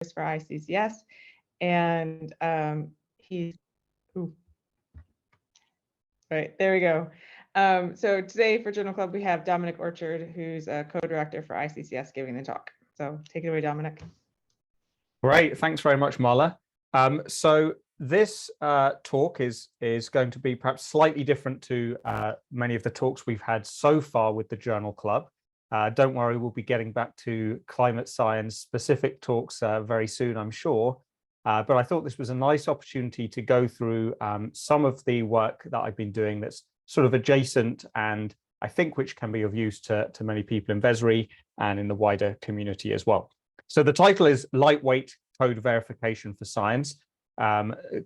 for ICCS, and he's, ooh, right, there we go. So today for Journal Club, we have Dominic Orchard, who's a co-director for ICCS, giving the talk. So take it away, Dominic. Great, thanks very much, Marla. So this talk is going to be perhaps slightly different to many of the talks we've had so far with the Journal Club. Don't worry, we'll be getting back to climate science specific talks very soon, I'm sure. But I thought this was a nice opportunity to go through some of the work that I've been doing that's sort of adjacent and I think which can be of use to many people in VESRI and in the wider community as well. So the title is Lightweight Code Verification for Science,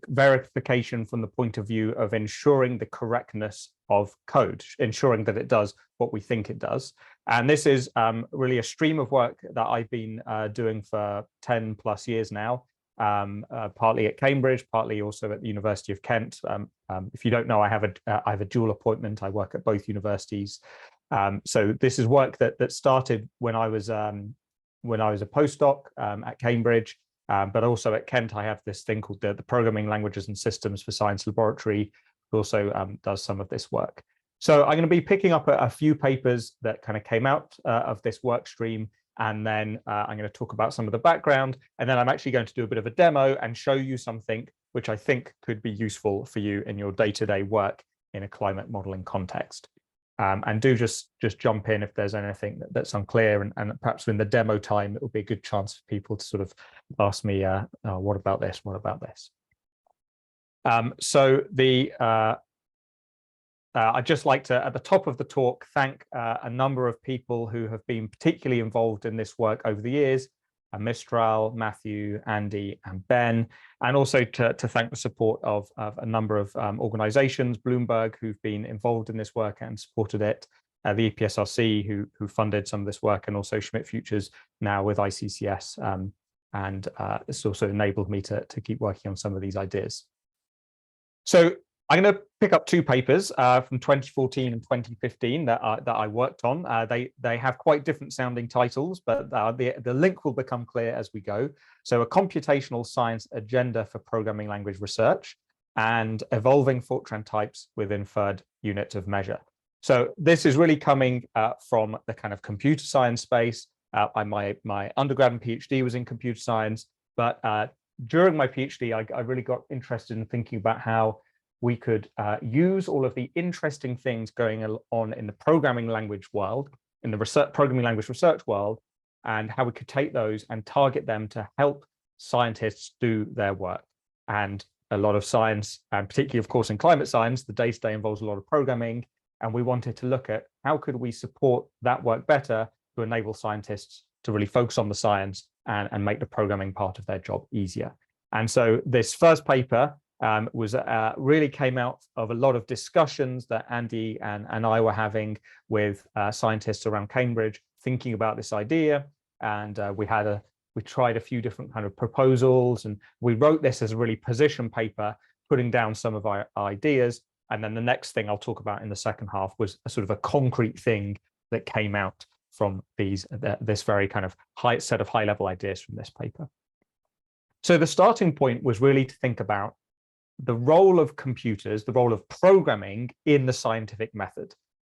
verification from the point of view of ensuring the correctness of code, ensuring that it does what we think it does. And this is really a stream of work that I've been doing for 10 plus years now, partly at Cambridge, partly also at the University of Kent. If you don't know, I have a dual appointment. I work at both universities. So this is work that started when I was a postdoc at Cambridge, but also at Kent, I have this thing called the Programming Languages and Systems for Science Laboratory, who also does some of this work. So I'm going to be picking up a few papers that kind of came out of this work stream, and then I'm going to talk about some of the background, and then I'm actually going to do a bit of a demo and show you something which I think could be useful for you in your day-to-day work in a climate modeling context. And do just jump in if there's anything that's unclear, and perhaps in the demo time, it will be a good chance for people to sort of ask me, what about this? What about this? So I'd just like to, at the top of the talk, thank a number of people who have been particularly involved in this work over the years, Mistral, Matthew, Andy, and Ben, and also to thank the support of a number of organizations, Bloomberg, who've been involved in this work and supported it, the EPSRC, who funded some of this work, and also Schmidt Futures now with ICCS. And it's also enabled me to keep working on some of these ideas. So I'm going to pick up two papers from 2014 and 2015 that I worked on. They have quite different sounding titles, but the link will become clear as we go. So a computational science agenda for programming language research and evolving Fortran types with inferred unit of measure. So this is really coming from the kind of computer science space. My undergrad and PhD was in computer science, but during my PhD, I really got interested in thinking about how we could use all of the interesting things going on in the programming language world, in the programming language research world, and how we could take those and target them to help scientists do their work. And a lot of science, and particularly, of course, in climate science, the day-to-day involves a lot of programming, and we wanted to look at how could we support that work better to enable scientists to really focus on the science and make the programming part of their job easier. And so this first paper really came out of a lot of discussions that Andy and I were having with scientists around Cambridge, thinking about this idea. And we tried a few different kind of proposals, and we wrote this as a really position paper, putting down some of our ideas. And then the next thing I'll talk about in the second half was a sort of a concrete thing that came out from this very kind of set of high-level ideas from this paper. So the starting point was really to think about the role of computers, the role of programming in the scientific method.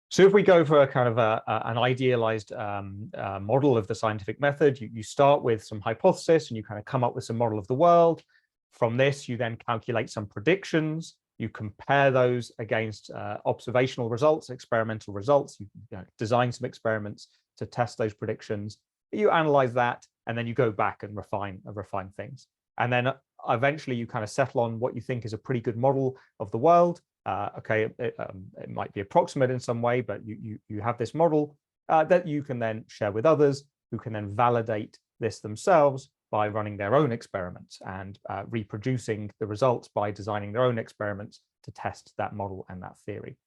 So if we go for a kind of an idealized model of the scientific method, you start with some hypothesis and you kind of come up with some model of the world. From this, you then calculate some predictions. You compare those against observational results, experimental results. You design some experiments to test those predictions. You analyze that, and then you go back and refine things. And then eventually you kind of settle on what you think is a pretty good model of the world. Okay, it might be approximate in some way, but you have this model that you can then share with others, who can then validate this themselves by running their own experiments and reproducing the results by designing their own experiments to test that model and that theory.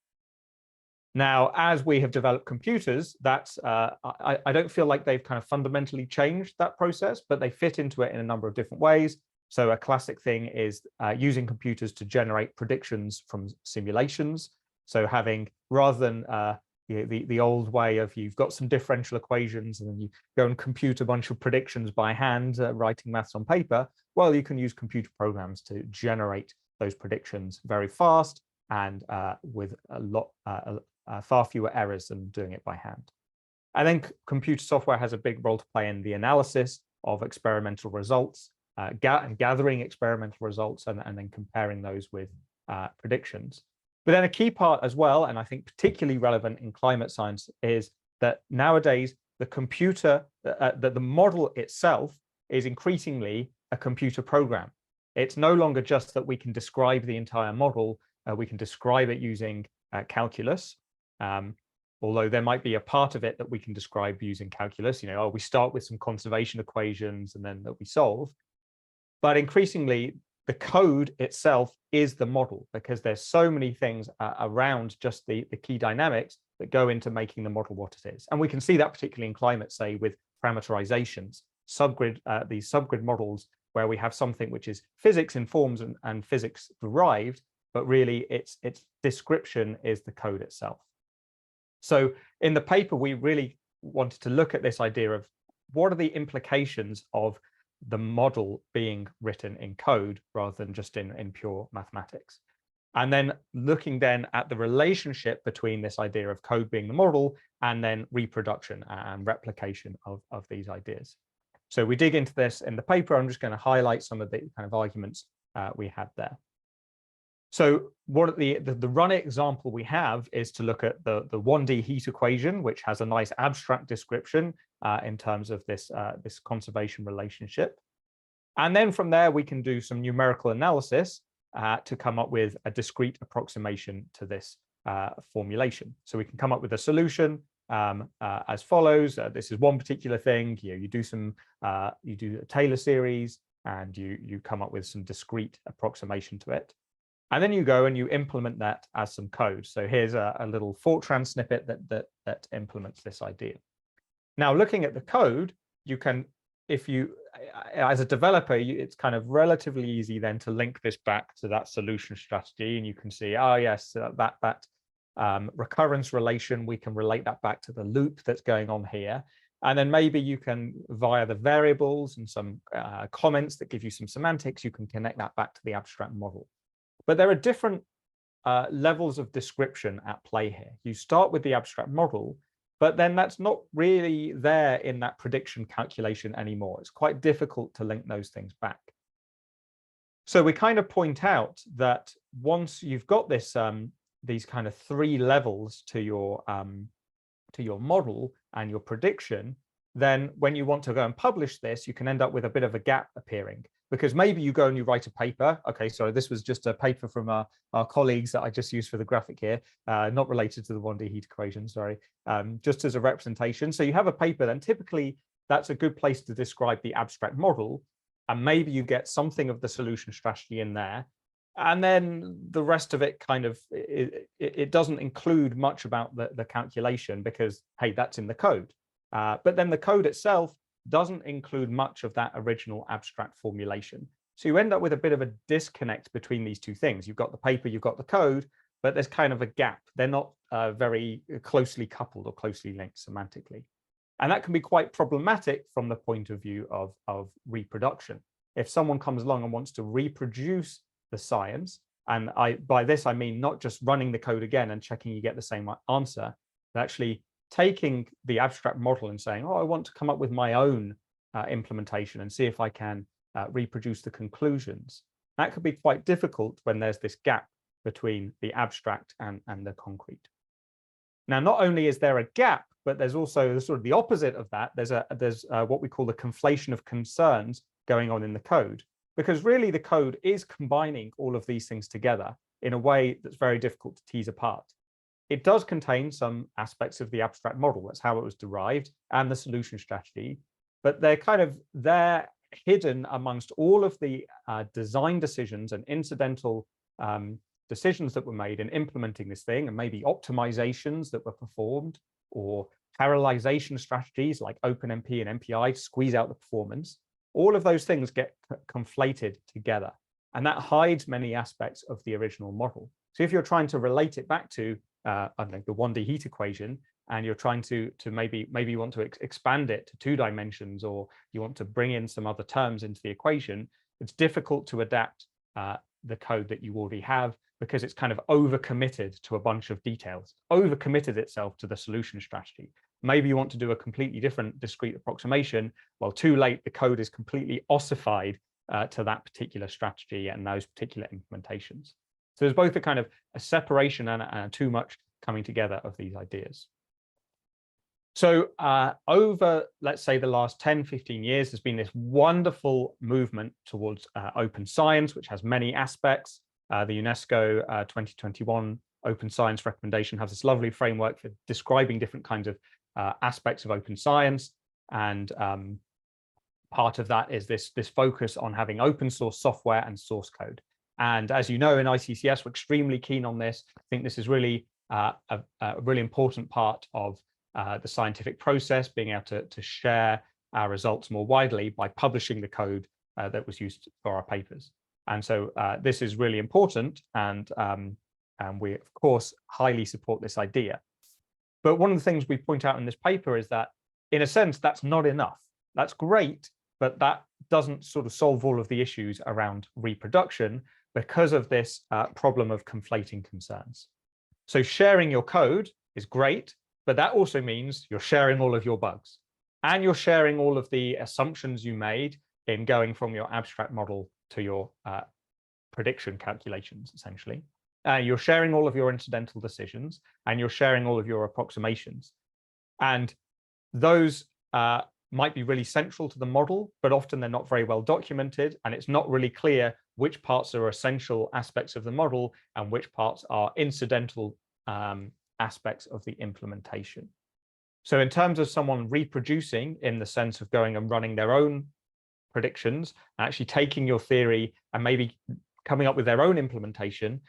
Now, as we have developed computers, I don't feel like they've kind of fundamentally changed that process, but they fit into it in a number of different ways. So a classic thing is using computers to generate predictions from simulations. So having, rather than the old way of you've got some differential equations and then you go and compute a bunch of predictions by hand, writing maths on paper. Well, you can use computer programs to generate those predictions very fast and with far fewer errors than doing it by hand. And then computer software has a big role to play in the analysis of experimental results, and gathering experimental results and then comparing those with predictions. But then a key part as well, and I think particularly relevant in climate science, is that nowadays the computer, the model itself is increasingly a computer program. It's no longer just that we can describe the entire model, we can describe it using calculus, although there might be a part of it that we can describe using calculus. We start with some conservation equations and then that we solve. But increasingly, the code itself is the model, because there's so many things around just the key dynamics that go into making the model what it is. And we can see that particularly in climate, say, with parameterizations, these subgrid models, where we have something which is physics informed and physics derived, but really its description is the code itself. So in the paper, we really wanted to look at this idea of what are the implications of the model being written in code rather than just in pure mathematics. And then looking then at the relationship between this idea of code being the model and then reproduction and replication of these ideas. So we dig into this in the paper. I'm just going to highlight some of the kind of arguments we had there. So what the run example we have is to look at the 1D heat equation, which has a nice abstract description in terms of this conservation relationship. And then from there, we can do some numerical analysis to come up with a discrete approximation to this formulation. So we can come up with a solution as follows. This is one particular thing. You do a Taylor series and you come up with some discrete approximation to it. And then you go and you implement that as some code. So here's a little Fortran snippet that implements this idea. Now, looking at the code, you can, if you, as a developer, it's kind of relatively easy then to link this back to that solution strategy. And you can see, oh, yes, that recurrence relation, we can relate that back to the loop that's going on here. And then maybe you can, via the variables and some comments that give you some semantics, you can connect that back to the abstract model. But there are different levels of description at play here. You start with the abstract model, but then that's not really there in that prediction calculation anymore. It's quite difficult to link those things back. So we kind of point out that once you've got this, these kind of three levels to your model and your prediction, then when you want to go and publish this, you can end up with a bit of a gap appearing. Because maybe you go and you write a paper. Okay, sorry, this was just a paper from our colleagues that I just used for the graphic here, not related to the 1D heat equation, sorry, just as a representation. So you have a paper, then typically that's a good place to describe the abstract model. And maybe you get something of the solution strategy in there. And then the rest of it kind of, it doesn't include much about the calculation because, hey, that's in the code. But then the code itself doesn't include much of that original abstract formulation. So you end up with a bit of a disconnect between these two things. You've got the paper, you've got the code, but there's kind of a gap. They're not very closely coupled or closely linked semantically. And that can be quite problematic from the point of view of reproduction. If someone comes along and wants to reproduce the science, and by this I mean not just running the code again and checking you get the same answer, but actually taking the abstract model and saying, oh, I want to come up with my own implementation and see if I can reproduce the conclusions. That could be quite difficult when there's this gap between the abstract and the concrete. Now, not only is there a gap, but there's also sort of the opposite of that. There's what we call the conflation of concerns going on in the code, because really the code is combining all of these things together in a way that's very difficult to tease apart. It does contain some aspects of the abstract model, that's how it was derived, and the solution strategy, but they're hidden amongst all of the design decisions and incidental decisions that were made in implementing this thing, and maybe optimizations that were performed, or parallelization strategies like OpenMP and MPI to squeeze out the performance. All of those things get conflated together, and that hides many aspects of the original model. So if you're trying to relate it back to I don't know, the 1D heat equation, and you're trying to maybe you want to expand it to 2 dimensions, or you want to bring in some other terms into the equation, it's difficult to adapt the code that you already have, because it's kind of overcommitted to a bunch of details, overcommitted itself to the solution strategy. Maybe you want to do a completely different discrete approximation. Well, too late, the code is completely ossified to that particular strategy and those particular implementations. So there's both a kind of a separation and too much coming together of these ideas. So over, let's say, the last 10, 15 years, there's been this wonderful movement towards open science, which has many aspects. The UNESCO 2021 Open Science Recommendation has this lovely framework for describing different kinds of aspects of open science. And part of that is this focus on having open source software and source code. And as you know, in ICCS, we're extremely keen on this. I think this is really a really important part of the scientific process, being able to share our results more widely by publishing the code that was used for our papers. And so this is really important, and we, of course, highly support this idea. But one of the things we point out in this paper is that, in a sense, that's not enough. That's great, but that doesn't sort of solve all of the issues around reproduction because of this problem of conflating concerns. So sharing your code is great, but that also means you're sharing all of your bugs, and you're sharing all of the assumptions you made in going from your abstract model to your prediction calculations, essentially. You're sharing all of your incidental decisions, and you're sharing all of your approximations. And those might be really central to the model, but often they're not very well documented, and it's not really clear which parts are essential aspects of the model and which parts are incidental aspects of the implementation. So in terms of someone reproducing, in the sense of going and running their own predictions, actually taking your theory and maybe coming up with their own implementation,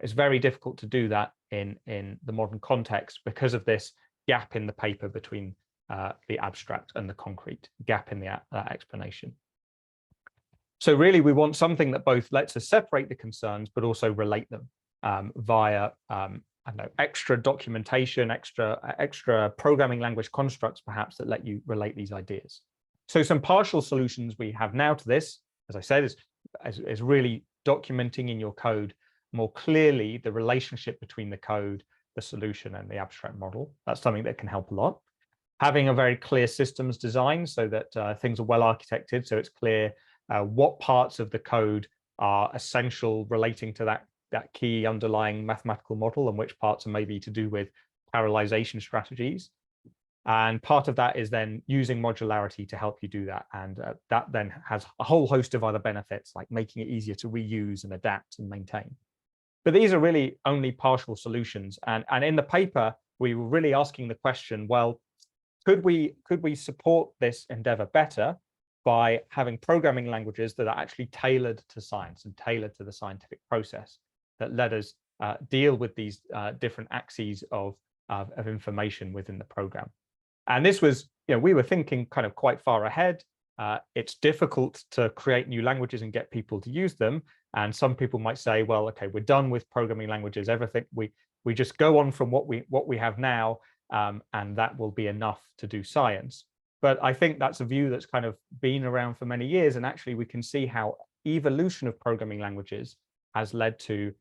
it's very difficult to do that in the modern context because of this gap in the paper between the abstract and the concrete, gap in the explanation. So really, we want something that both lets us separate the concerns, but also relate them via I don't know, extra documentation, extra programming language constructs, perhaps, that let you relate these ideas. So some partial solutions we have now to this, as I said, is really documenting in your code more clearly the relationship between the code, the solution, and the abstract model. That's something that can help a lot. Having a very clear systems design so that things are well architected, so it's clear what parts of the code are essential relating to that key underlying mathematical model, and which parts are maybe to do with parallelization strategies. And part of that is then using modularity to help you do that. And that then has a whole host of other benefits, like making it easier to reuse and adapt and maintain. But these are really only partial solutions. And in the paper, we were really asking the question, well, could we support this endeavor better by having programming languages that are actually tailored to science and tailored to the scientific process, that let us deal with these different axes of information within the program? And this was, we were thinking kind of quite far ahead. It's difficult to create new languages and get people to use them. And some people might say, well, okay, we're done with programming languages. Everything we just go on from what we have now, and that will be enough to do science. But I think that's a view that's kind of been around for many years. And actually, we can see how evolution of programming languages has led to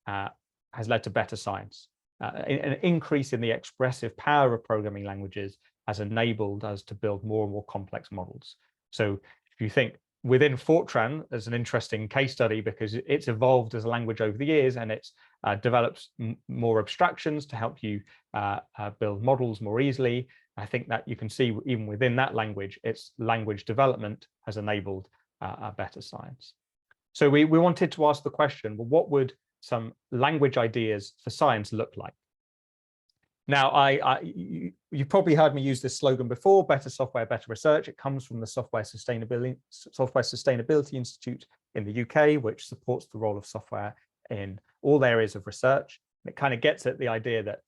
better science. An increase in the expressive power of programming languages has enabled us to build more and more complex models. So if you think within Fortran, there's an interesting case study because it's evolved as a language over the years, and it's developed more abstractions to help you build models more easily. I think that you can see even within that language, its language development has enabled a better science. So we wanted to ask the question, well, what would some language ideas for science look like? Now, you probably heard me use this slogan before: better software, better research. It comes from the Software Sustainability Institute in the UK, which supports the role of software in all areas of research. And it kind of gets at the idea that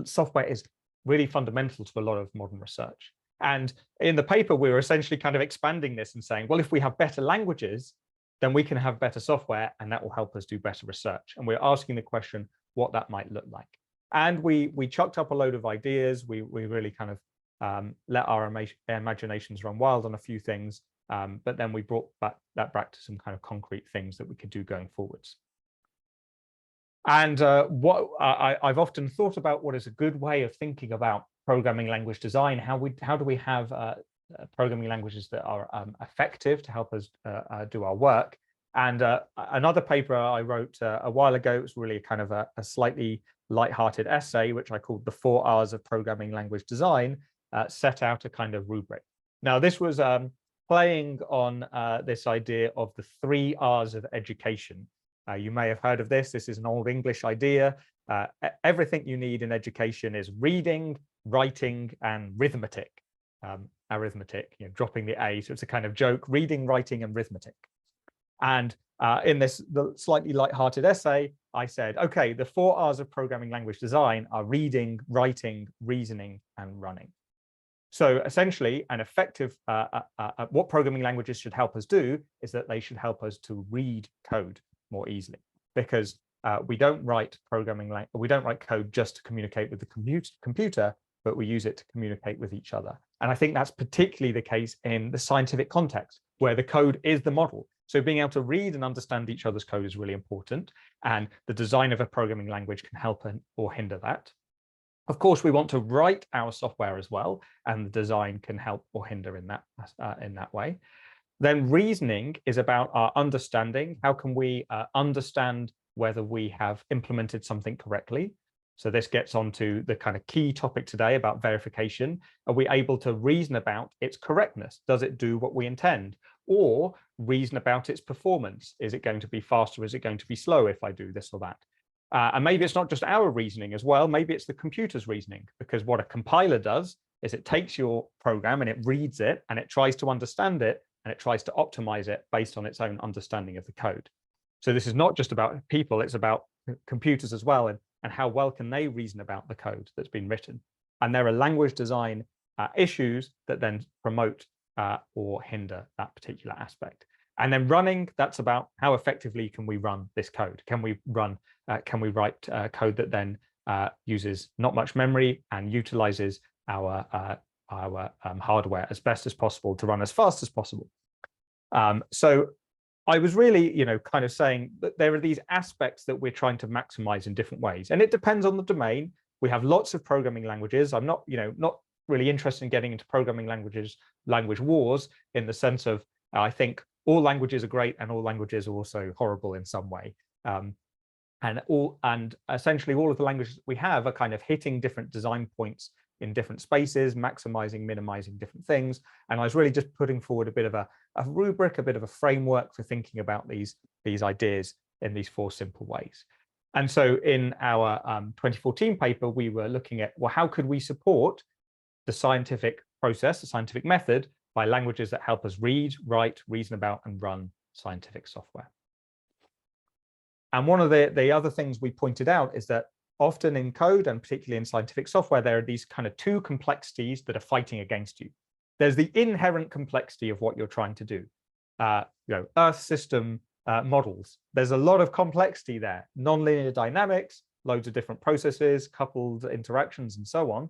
software is really fundamental to a lot of modern research. And in the paper, we were essentially kind of expanding this and saying, well, if we have better languages, then we can have better software, and that will help us do better research. And we're asking the question, what that might look like. And we chucked up a load of ideas. We really kind of let our imaginations run wild on a few things, but then we brought that back to some kind of concrete things that we could do going forwards. And what I've often thought about what is a good way of thinking about programming language design. How do we have programming languages that are effective to help us do our work? And another paper I wrote a while ago, it was really kind of a slightly light-hearted essay, which I called The 4 R's of Programming Language Design, set out a kind of rubric. Now, this was playing on this idea of the 3 R's of education. You may have heard of this. This is an old English idea. Everything you need in education is reading, writing, and arithmetic. Arithmetic, dropping the A. So it's a kind of joke, reading, writing, and arithmetic. And in the slightly light-hearted essay, I said, okay, the 4 R's of programming language design are reading, writing, reasoning, and running. So essentially, an effective, what programming languages should help us do is that they should help us to read code more easily, because we don't write code just to communicate with the computer, but we use it to communicate with each other. And I think that's particularly the case in the scientific context, where the code is the model. So being able to read and understand each other's code is really important, and the design of a programming language can help or hinder that. Of course, we want to write our software as well, and the design can help or hinder in that way. Then reasoning is about our understanding. How can we understand whether we have implemented something correctly? So this gets onto the kind of key topic today about verification. Are we able to reason about its correctness? Does it do what we intend? Or reason about its performance? Is it going to be faster? Is it going to be slow if I do this or that? And maybe it's not just our reasoning as well. Maybe it's the computer's reasoning, because what a compiler does is it takes your program and it reads it and it tries to understand it and it tries to optimize it based on its own understanding of the code. So this is not just about people, it's about computers as well, and how well can they reason about the code that's been written. And there are language design issues that then promote or hinder that particular aspect. And then running, that's about how effectively can we run this code? Can we write code that then uses not much memory and utilizes our hardware as best as possible to run as fast as possible? So I was really, kind of saying that there are these aspects that we're trying to maximize in different ways, and it depends on the domain. We have lots of programming languages. I'm not really interested in getting into programming language wars, in the sense of I think all languages are great and all languages are also horrible in some way. And essentially all of the languages we have are kind of hitting different design points in different spaces, maximizing, minimizing different things. And I was really just putting forward a bit of a rubric, a bit of a framework for thinking about these ideas in these 4 simple ways. And so in our 2014 paper, we were looking at, well, how could we support the scientific process, the scientific method, by languages that help us read, write, reason about, and run scientific software. And one of the other things we pointed out is that often in code, and particularly in scientific software, there are these kind of 2 complexities that are fighting against you. There's the inherent complexity of what you're trying to do. Earth system models. There's a lot of complexity there. Nonlinear dynamics, loads of different processes, coupled interactions, and so on.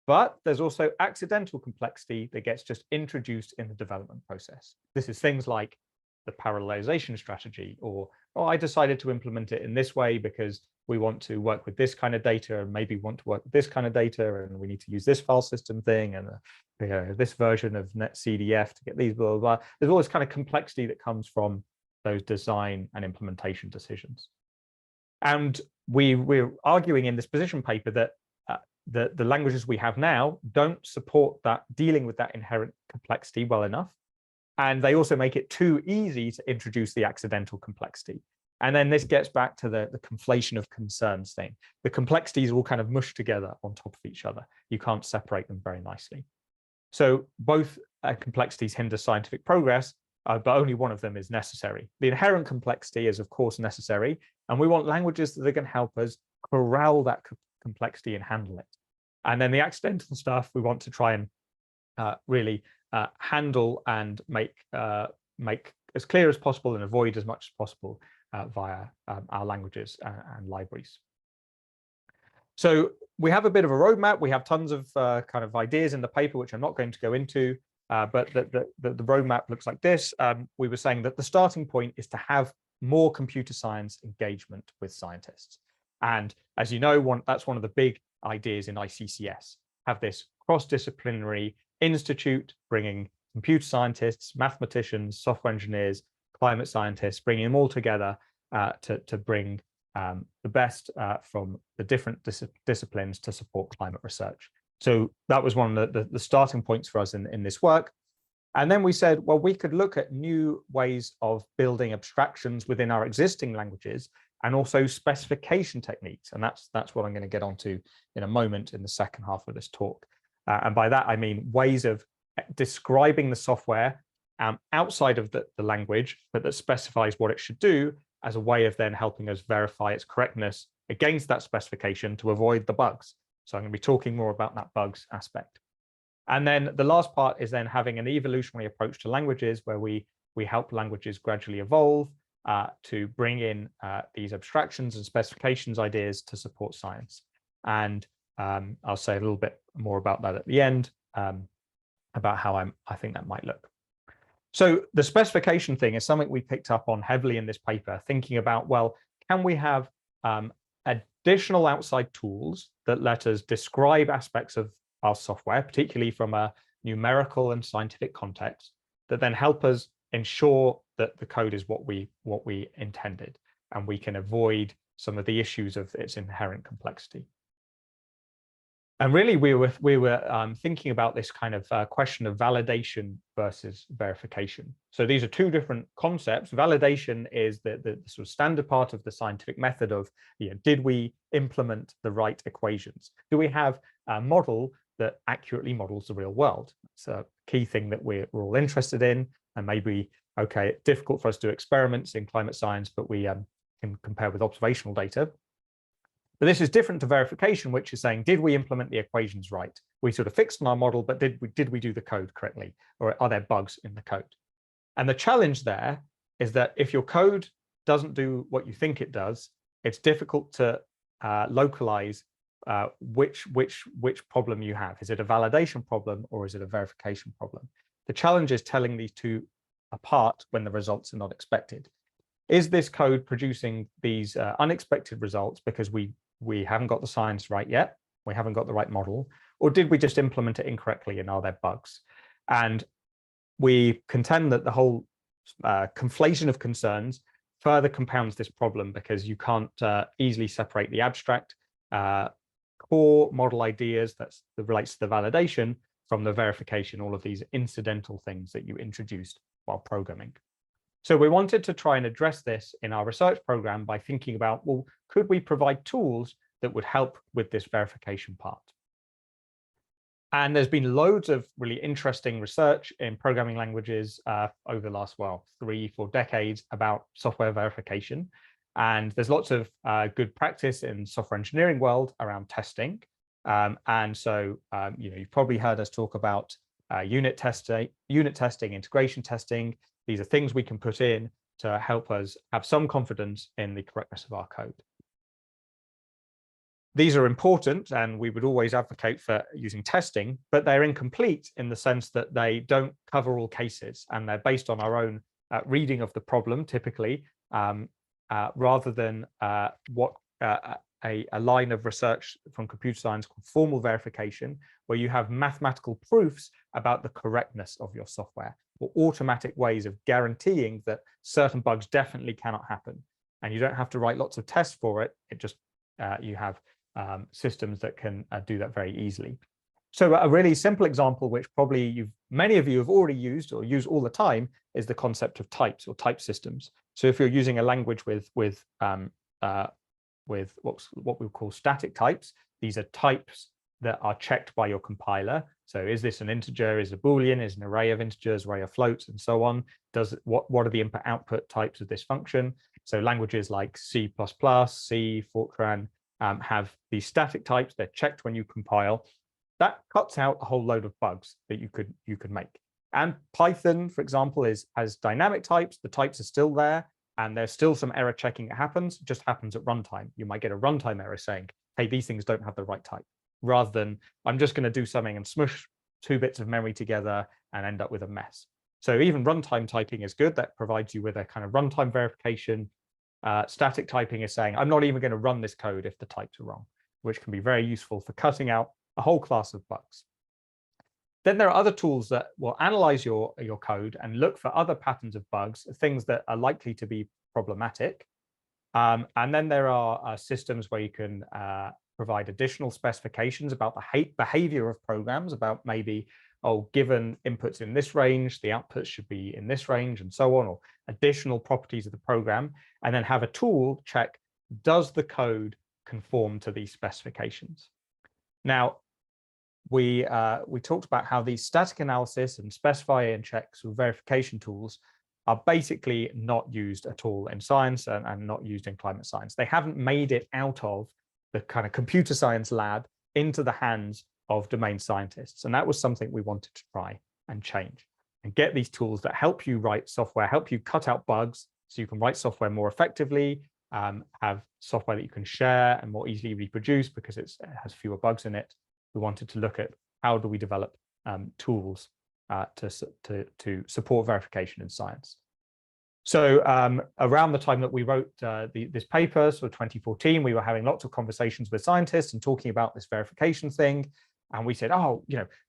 But there's also accidental complexity that gets just introduced in the development process. This is things like the parallelization strategy, or I decided to implement it in this way because we want to work with this kind of data, and maybe want to work with this kind of data, and we need to use this file system thing, and this version of NetCDF to get these, blah, blah, blah. There's all this kind of complexity that comes from those design and implementation decisions. And we're arguing in this position paper that the languages we have now don't support that, dealing with that inherent complexity well enough. And they also make it too easy to introduce the accidental complexity. And then this gets back to the conflation of concerns thing. The complexities all kind of mush together on top of each other. You can't separate them very nicely. So both complexities hinder scientific progress, but only one of them is necessary. The inherent complexity is, of course, necessary. And we want languages that are going to help us corral that complexity and handle it. And then the accidental stuff, we want to try and really handle and make as clear as possible and avoid as much as possible via our languages and libraries. So we have a bit of a roadmap. We have tons of kind of ideas in the paper, which I'm not going to go into, but the roadmap looks like this. We were saying that the starting point is to have more computer science engagement with scientists. And as you know, that's one of the big ideas in ICCS, have this cross-disciplinary institute bringing computer scientists, mathematicians, software engineers, climate scientists, bringing them all together to bring the best from the different disciplines to support climate research. So that was one of the starting points for us in this work. And then we said, well, we could look at new ways of building abstractions within our existing languages and also specification techniques. And that's what I'm going to get onto in a moment in the second half of this talk. And by that, I mean ways of describing the software outside of the language, but that specifies what it should do as a way of then helping us verify its correctness against that specification to avoid the bugs. So I'm going to be talking more about that bugs aspect. And then the last part is then having an evolutionary approach to languages where we help languages gradually evolve to bring in these abstractions and specifications ideas to support science. And I'll say a little bit more about that at the end, about how I think that might look. So the specification thing is something we picked up on heavily in this paper, thinking about, well, can we have additional outside tools that let us describe aspects of our software, particularly from a numerical and scientific context, that then help us ensure that the code is what we intended, and we can avoid some of the issues of its inherent complexity. And really, we were thinking about this kind of question of validation versus verification. So these are two different concepts. Validation is the sort of standard part of the scientific method of, did we implement the right equations? Do we have a model that accurately models the real world? It's a key thing that we're all interested in. And maybe, okay, difficult for us to do experiments in climate science, but we can compare with observational data. But this is different to verification, which is saying, did we implement the equations right? We sort of fixed on our model, but did we do the code correctly? Or are there bugs in the code? And the challenge there is that if your code doesn't do what you think it does, it's difficult to localize which problem you have. Is it a validation problem or is it a verification problem? The challenge is telling these two apart when the results are not expected. Is this code producing these unexpected results because we haven't got the science right yet, we haven't got the right model, or did we just implement it incorrectly and are there bugs? And we contend that the whole conflation of concerns further compounds this problem because you can't easily separate the abstract core model ideas that relates to the validation from the verification, all of these incidental things that you introduced while programming. So we wanted to try and address this in our research program by thinking about, well, could we provide tools that would help with this verification part? And there's been loads of really interesting research in programming languages over the last, 3-4 decades about software verification. And there's lots of good practice in software engineering world around testing. And so, you've probably heard us talk about unit testing, integration testing. These are things we can put in to help us have some confidence in the correctness of our code. These are important, and we would always advocate for using testing, but they're incomplete in the sense that they don't cover all cases, and they're based on our own reading of the problem, typically, rather than what a line of research from computer science called formal verification, where you have mathematical proofs about the correctness of your software, or automatic ways of guaranteeing that certain bugs definitely cannot happen. And you don't have to write lots of tests for it. It just, you have systems that can do that very easily. So a really simple example, which probably many of you have already used or use all the time, is the concept of types or type systems. So if you're using a language with what we call static types, these are types that are checked by your compiler. So is this an integer, is a Boolean, is an array of integers, array of floats, and so on? What are the input output types of this function? So languages like C++, C, Fortran have these static types. They're checked when you compile. That cuts out a whole load of bugs that you could make. And Python, for example, has dynamic types. The types are still there, and there's still some error checking that happens. It just happens at runtime. You might get a runtime error saying hey, these things don't have the right type, rather than I'm just going to do something and smush 2 bits of memory together and end up with a mess. So even runtime typing is good. That provides you with a kind of runtime verification. Static typing is saying, I'm not even going to run this code if the types are wrong, which can be very useful for cutting out a whole class of bugs. Then there are other tools that will analyze your code and look for other patterns of bugs, things that are likely to be problematic. And then there are systems where you can provide additional specifications about the behavior of programs, about maybe, oh, given inputs in this range, the outputs should be in this range, and so on, or additional properties of the program, and then have a tool check, does the code conform to these specifications? Now, we talked about how these static analysis and specify and checks or verification tools are basically not used at all in science and not used in climate science. They haven't made it out of the kind of computer science lab into the hands of domain scientists. And that was something we wanted to try and change and get these tools that help you write software, help you cut out bugs so you can write software more effectively, have software that you can share and more easily reproduce because it has fewer bugs in it. We wanted to look at how do we develop tools to support verification in science. So around the time that we wrote this paper, so 2014, we were having lots of conversations with scientists and talking about this verification thing. And we said, oh,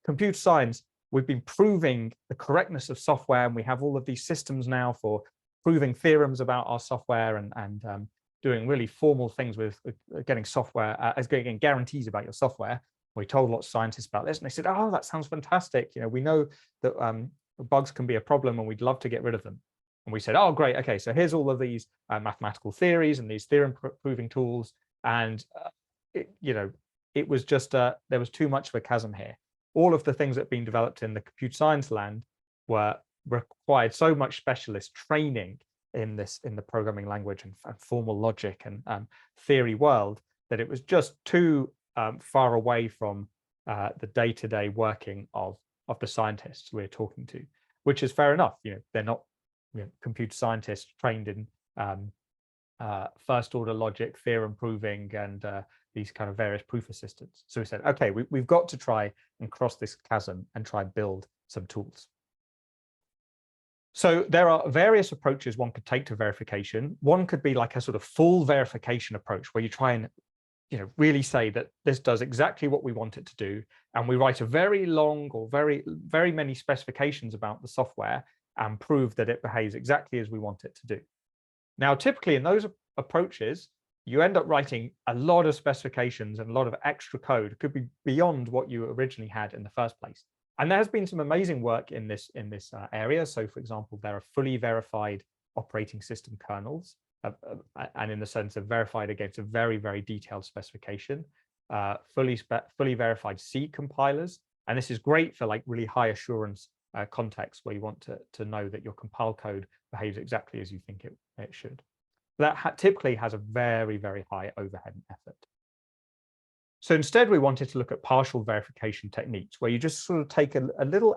computer science, we've been proving the correctness of software, and we have all of these systems now for proving theorems about our software and doing really formal things with getting software, as getting guarantees about your software. We told lots of scientists about this, and they said, oh, that sounds fantastic. We know that bugs can be a problem, and we'd love to get rid of them. And we said, oh, great. Okay, so here's all of these mathematical theories and these theorem proving tools. And, it was just, there was too much of a chasm here. All of the things that have been developed in the computer science land required so much specialist training in the programming language and formal logic and theory world that it was just too far away from the day-to-day working of the scientists we're talking to, which is fair enough. They're not computer scientists trained in first order logic, theorem proving, and these kind of various proof assistants. So we said, okay, we've got to try and cross this chasm and try and build some tools. So there are various approaches one could take to verification. One could be like a sort of full verification approach where you try and really say that this does exactly what we want it to do. And we write a very long or very many specifications about the software and prove that it behaves exactly as we want it to do. Now, typically in those approaches, you end up writing a lot of specifications and a lot of extra code. It could be beyond what you originally had in the first place. And there has been some amazing work in this area. So, for example, there are fully verified operating system kernels, and in the sense of verified against a very, very detailed specification, fully verified C compilers. And this is great for like really high assurance context where you want to know that your compiled code behaves exactly as you think it should. That typically has a very, very high overhead and effort. So instead, we wanted to look at partial verification techniques where you just sort of take a little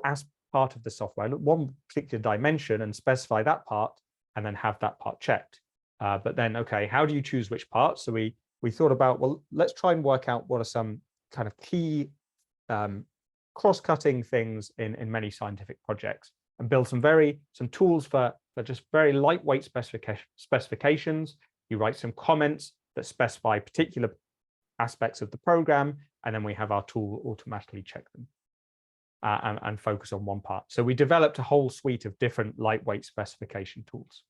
part of the software, one particular dimension, and specify that part and then have that part checked. But then, okay, how do you choose which parts? So we thought about, well, let's try and work out what are some kind of key cross-cutting things in many scientific projects and build some tools for just very lightweight specifications. You write some comments that specify particular aspects of the program, and then we have our tool automatically check them and focus on one part. So we developed a whole suite of different lightweight specification tools.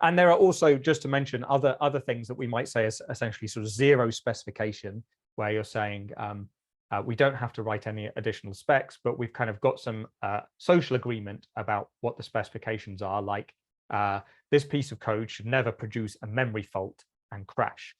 And there are also, just to mention, other things that we might say is essentially sort of zero specification, where you're saying we don't have to write any additional specs, but we've kind of got some social agreement about what the specifications are, like this piece of code should never produce a memory fault and crash.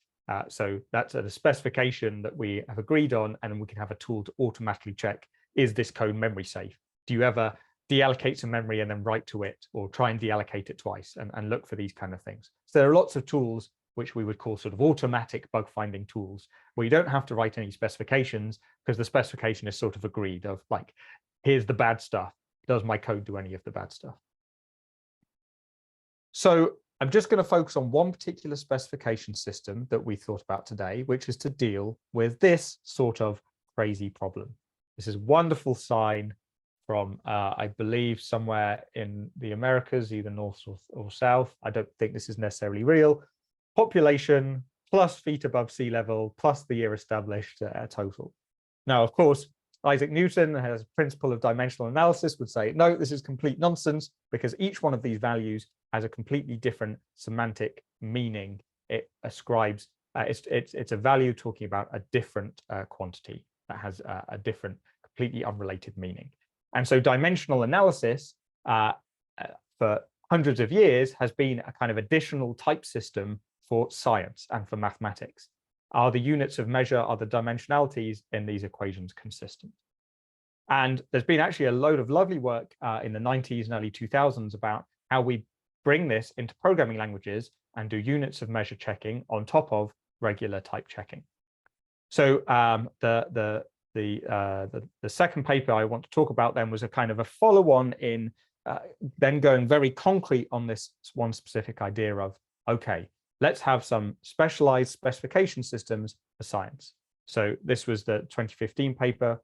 So that's a specification that we have agreed on, and we can have a tool to automatically check, is this code memory safe? Do you ever deallocate some memory and then write to it, or try and deallocate it twice and look for these kind of things? So there are lots of tools which we would call sort of automatic bug finding tools, where you don't have to write any specifications because the specification is sort of agreed of like, here's the bad stuff. Does my code do any of the bad stuff? So I'm just going to focus on one particular specification system that we thought about today, which is to deal with this sort of crazy problem. This is a wonderful sign from, I believe, somewhere in the Americas, either north or south. I don't think this is necessarily real. Population plus feet above sea level plus the year established total. Now, of course, Isaac Newton has a principle of dimensional analysis would say, no, this is complete nonsense, because each one of these values has a completely different semantic meaning. It ascribes, it's a value talking about a different quantity that has a different, completely unrelated meaning. And so dimensional analysis for hundreds of years has been a kind of additional type system for science and for mathematics. Are the units of measure, are the dimensionalities in these equations consistent? And there's been actually a load of lovely work in the 90s and early 2000s about how we bring this into programming languages and do units of measure checking on top of regular type checking. So the second paper I want to talk about then was a kind of a follow-on in then going very concrete on this one specific idea of, okay, let's have some specialized specification systems for science. So this was the 2015 paper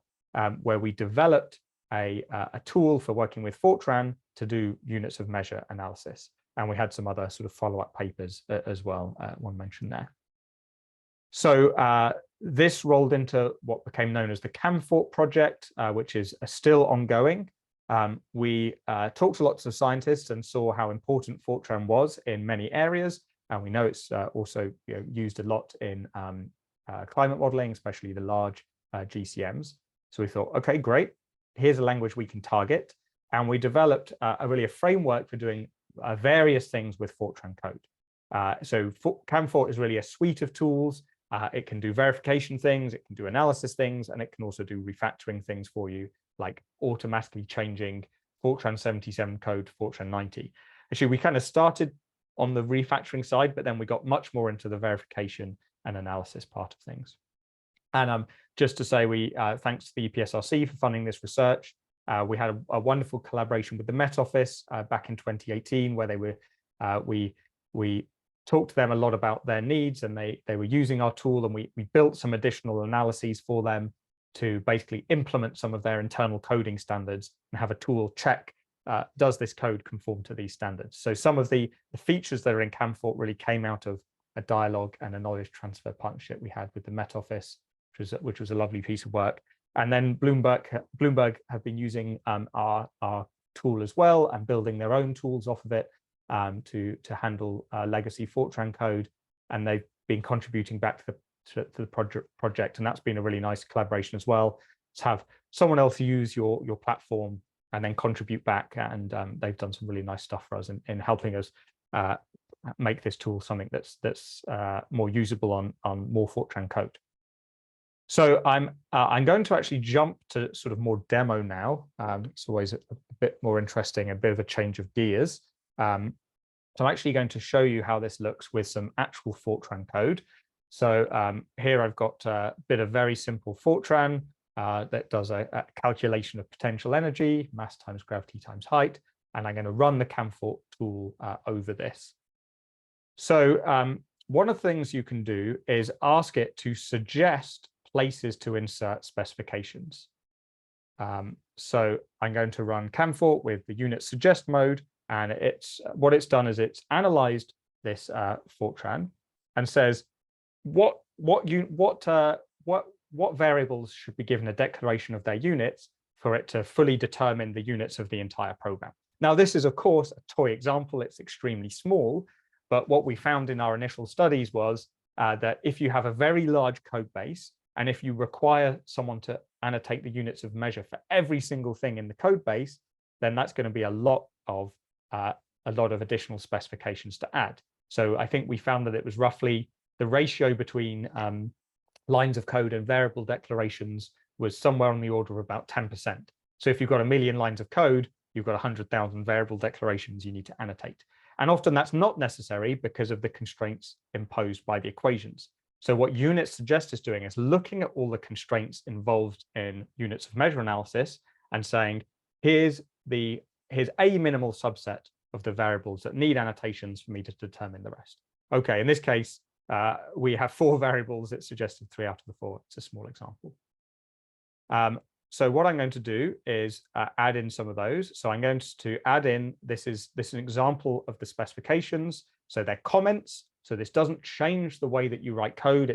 where we developed a tool for working with Fortran to do units of measure analysis. And we had some other sort of follow-up papers as well, one mentioned there. So this rolled into what became known as the CamFort project, which is still ongoing. We talked to lots of scientists and saw how important Fortran was in many areas. And we know it's also used a lot in climate modeling, especially the large GCMs. So we thought, okay, great. Here's a language we can target. And we developed really a framework for doing various things with Fortran code. So CamFort is really a suite of tools. It can do verification things, it can do analysis things, and it can also do refactoring things for you, like automatically changing Fortran 77 code to Fortran 90. Actually, we kind of started on the refactoring side, but then we got much more into the verification and analysis part of things. And just to say, we thanks to the EPSRC for funding this research. We had a wonderful collaboration with the Met Office back in 2018, where they were we talked to them a lot about their needs, and they were using our tool, and we built some additional analyses for them to basically implement some of their internal coding standards and have a tool check, does this code conform to these standards? So some of the features that are in CamFort really came out of a dialogue and a knowledge transfer partnership we had with the Met Office, which was a lovely piece of work. And then Bloomberg have been using our tool as well and building their own tools off of it to handle legacy Fortran code. And they've been contributing back to the project. And that's been a really nice collaboration as well, to have someone else use your platform and then contribute back. And they've done some really nice stuff for us in helping us make this tool something that's more usable on more Fortran code. So I'm going to actually jump to sort of more demo now. It's always a bit more interesting, a bit of a change of gears. So I'm actually going to show you how this looks with some actual Fortran code. So here I've got a bit of very simple Fortran that does a calculation of potential energy, mass times gravity times height, and I'm going to run the CamFort tool over this. So one of the things you can do is ask it to suggest places to insert specifications. So I'm going to run CamFort with the unit suggest mode, and what it's done is it's analyzed this Fortran and says what variables should be given a declaration of their units for it to fully determine the units of the entire program. Now, this is of course a toy example. It's extremely small, but what we found in our initial studies was that if you have a very large code base, and if you require someone to annotate the units of measure for every single thing in the code base, then that's going to be a lot of additional specifications to add. So I think we found that it was roughly the ratio between lines of code and variable declarations was somewhere on the order of about 10%. So if you've got 1 million lines of code, you've got 100,000 variable declarations you need to annotate. And often that's not necessary because of the constraints imposed by the equations. So what unit suggest is doing is looking at all the constraints involved in units of measure analysis and saying, here's a minimal subset of the variables that need annotations for me to determine the rest. Okay, in this case, we have 4 variables. It suggested 3 out of the 4. It's a small example. So what I'm going to do is add in some of those. So I'm going to add in, this is an example of the specifications. So they're comments. So this doesn't change the way that you write code.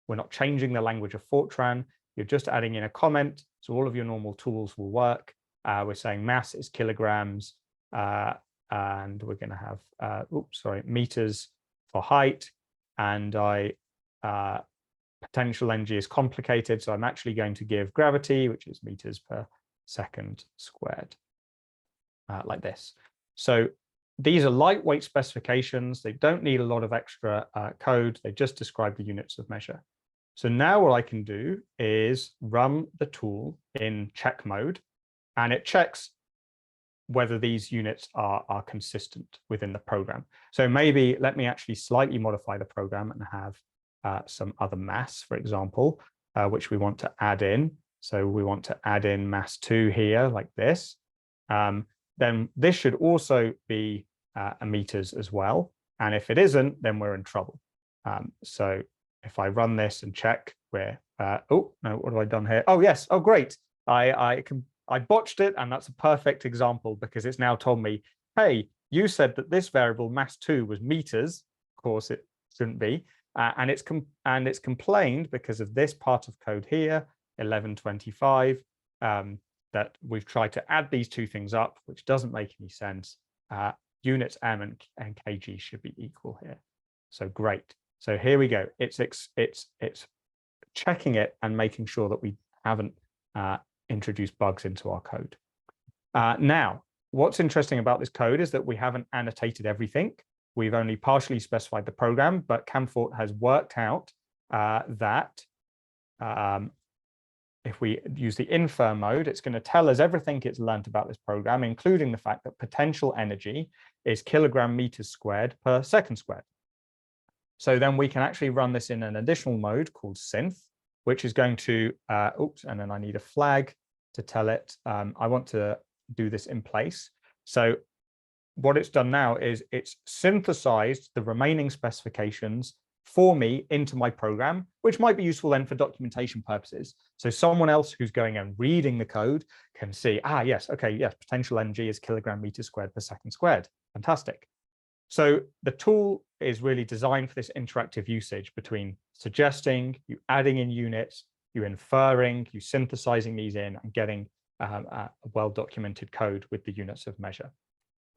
We're not changing the language of Fortran. You're just adding in a comment. So all of your normal tools will work. We're saying mass is kilograms, and we're going to have, meters for height. And potential energy is complicated. So I'm actually going to give gravity, which is meters per second squared, like this. So these are lightweight specifications. They don't need a lot of extra code. They just describe the units of measure. So now what I can do is run the tool in check mode, and it checks whether these units are consistent within the program. So maybe let me actually slightly modify the program and have some other mass, for example, which we want to add in. So we want to add in mass 2 here, like this. Then this should also be a meters as well. And if it isn't, then we're in trouble. So if I run this and check where, oh, no, what have I done here? Oh, yes. Oh, great. I botched it, and that's a perfect example because it's now told me, hey, you said that this variable mass 2 was meters. Of course, it shouldn't be. And it's complained because of this part of code here, 1125, that we've tried to add these 2 things up, which doesn't make any sense. Units M and kg should be equal here. So great. So here we go. It's checking it and making sure that we haven't introduced bugs into our code. Now, what's interesting about this code is that we haven't annotated everything. We've only partially specified the program, but CamFort has worked out that if we use the infer mode, it's going to tell us everything it's learned about this program, including the fact that potential energy is kilogram meters squared per second squared. So then we can actually run this in an additional mode called synth, which is going to, oops, and then I need a flag to tell it I want to do this in place. So what it's done now is it's synthesized the remaining specifications for me into my program, which might be useful then for documentation purposes. So someone else who's going and reading the code can see, yes, okay, yes, potential energy is kilogram meters squared per second squared. Fantastic. So the tool is really designed for this interactive usage between suggesting, you adding in units, you inferring, you synthesizing these in, and getting a well-documented code with the units of measure.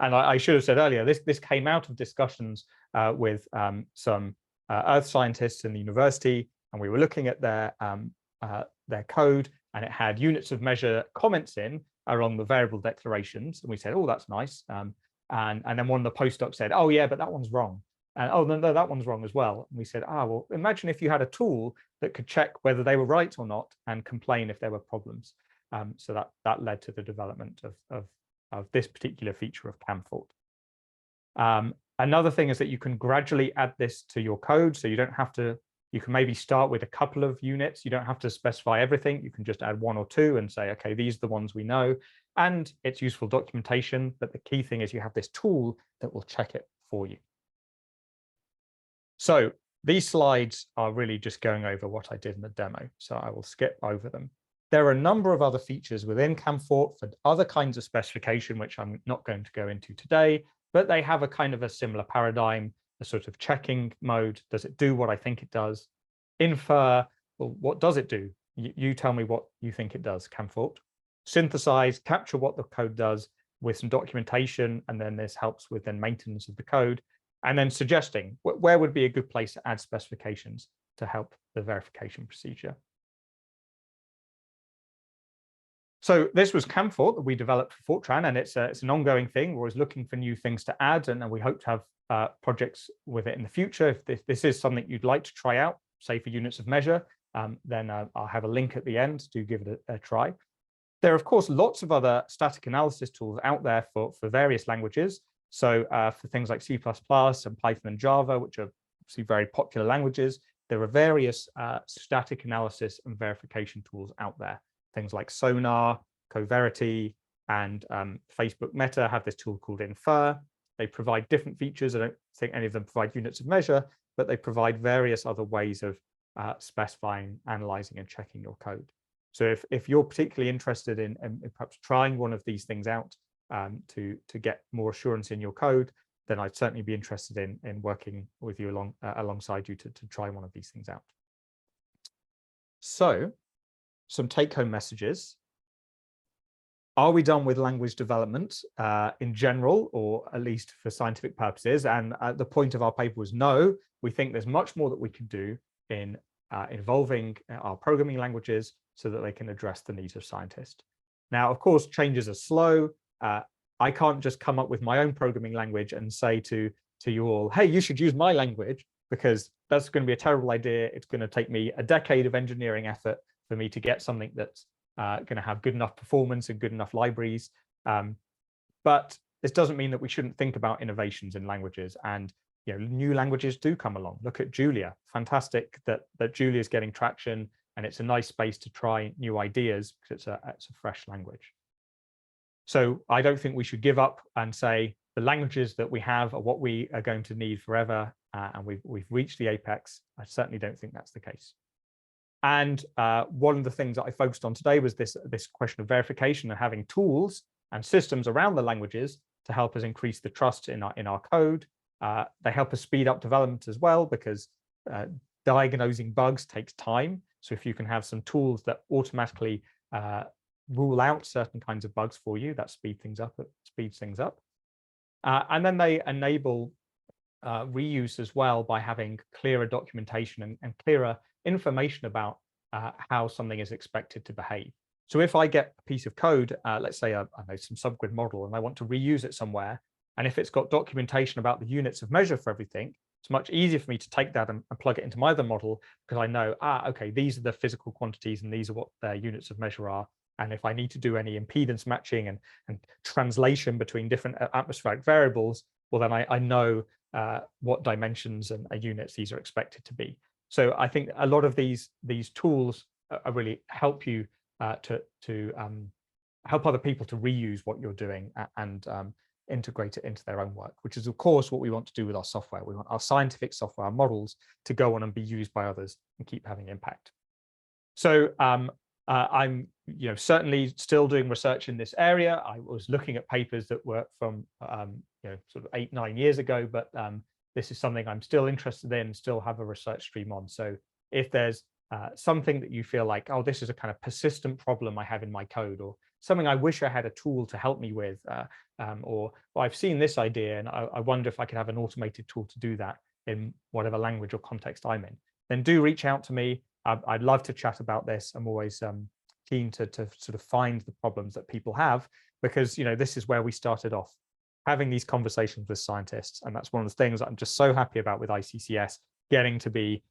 And I should have said earlier, this came out of discussions with some earth scientists in the university, and we were looking at their code, and it had units of measure comments in along the variable declarations, and we said, oh, that's nice. And then one of the postdocs said, oh yeah, but that one's wrong. And oh, no, that one's wrong as well. And we said, well, imagine if you had a tool that could check whether they were right or not and complain if there were problems. So that led to the development of this particular feature of CamFort. Another thing is that you can gradually add this to your code. So you don't have to, you can maybe start with a couple of units. You don't have to specify everything. You can just add 1 or 2 and say, okay, these are the ones we know. And it's useful documentation. But the key thing is you have this tool that will check it for you. So these slides are really just going over what I did in the demo. So I will skip over them. There are a number of other features within CamFort for other kinds of specification, which I'm not going to go into today, but they have a kind of a similar paradigm, a sort of checking mode. Does it do what I think it does? Infer, well, what does it do? You tell me what you think it does, CamFort. Synthesize, capture what the code does with some documentation, and then this helps with then maintenance of the code. And then suggesting where would be a good place to add specifications to help the verification procedure. So this was CamFort that we developed for Fortran, and it's an ongoing thing. We're always looking for new things to add, and we hope to have projects with it in the future. If this is something you'd like to try out, say for units of measure, then I'll have a link at the end to give it a try. There are, of course, lots of other static analysis tools out there for various languages. So for things like C++ and Python and Java, which are obviously very popular languages, there are various static analysis and verification tools out there. Things like Sonar, CoVerity, and Facebook Meta have this tool called Infer. They provide different features. I don't think any of them provide units of measure, but they provide various other ways of specifying, analyzing, and checking your code. So if you're particularly interested in perhaps trying one of these things out to get more assurance in your code, then I'd certainly be interested in working with you alongside you to try one of these things out. So some take-home messages. Are we done with language development in general, or at least for scientific purposes? And the point of our paper was no, we think there's much more that we can do in involving our programming languages so that they can address the needs of scientists. Now, of course, changes are slow. I can't just come up with my own programming language and say to you all, hey, you should use my language, because that's going to be a terrible idea. It's going to take me a decade of engineering effort for me to get something that's going to have good enough performance and good enough libraries. But this doesn't mean that we shouldn't think about innovations in languages. And new languages do come along. Look at Julia. Fantastic that Julia is getting traction, and it's a nice space to try new ideas because it's a fresh language. So I don't think we should give up and say the languages that we have are what we are going to need forever, and we've reached the apex. I certainly don't think that's the case. And one of the things that I focused on today was this question of verification and having tools and systems around the languages to help us increase the trust in our code. They help us speed up development as well, because diagnosing bugs takes time. So if you can have some tools that automatically rule out certain kinds of bugs for you, that speeds things up. And then they enable reuse as well by having clearer documentation and clearer information about how something is expected to behave. So if I get a piece of code, let's say I know some subgrid model, and I want to reuse it somewhere, and if it's got documentation about the units of measure for everything, it's much easier for me to take that and plug it into my other model, because I know, okay, these are the physical quantities and these are what their units of measure are. And if I need to do any impedance matching and translation between different atmospheric variables, well, then I know what dimensions and units these are expected to be. So I think a lot of these tools really help you to help other people to reuse what you're doing and integrate it into their own work, which is, of course, what we want to do with our software. We want our scientific software, our models, to go on and be used by others and keep having impact. So I'm certainly still doing research in this area. I was looking at papers that were from sort of 8-9 years ago, but this is something I'm still interested in, still have a research stream on. So if there's something that you feel like, oh, this is a kind of persistent problem I have in my code, or something I wish I had a tool to help me with, or I've seen this idea and I wonder if I could have an automated tool to do that in whatever language or context I'm in, then do reach out to me. I'd love to chat about this. I'm always keen to sort of find the problems that people have, because this is where we started off, having these conversations with scientists. And that's one of the things that I'm just so happy about with ICCS, getting to be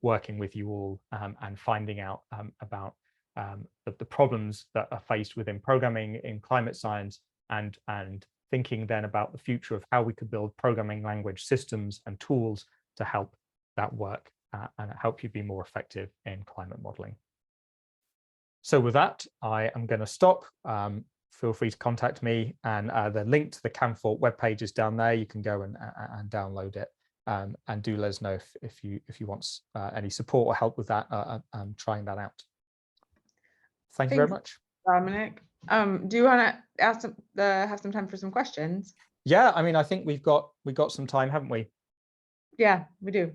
working with you all and finding out about the problems that are faced within programming in climate science, and thinking then about the future of how we could build programming language systems and tools to help that work and help you be more effective in climate modeling. So with that, I am going to stop. Feel free to contact me, and the link to the CamFort webpage is down there. You can go and download it, and do let us know if you want any support or help with that, trying that out. Thank you very much, Dominic. Do you want to ask have some time for some questions? Yeah, I mean, I think we got some time, haven't we? Yeah, we do.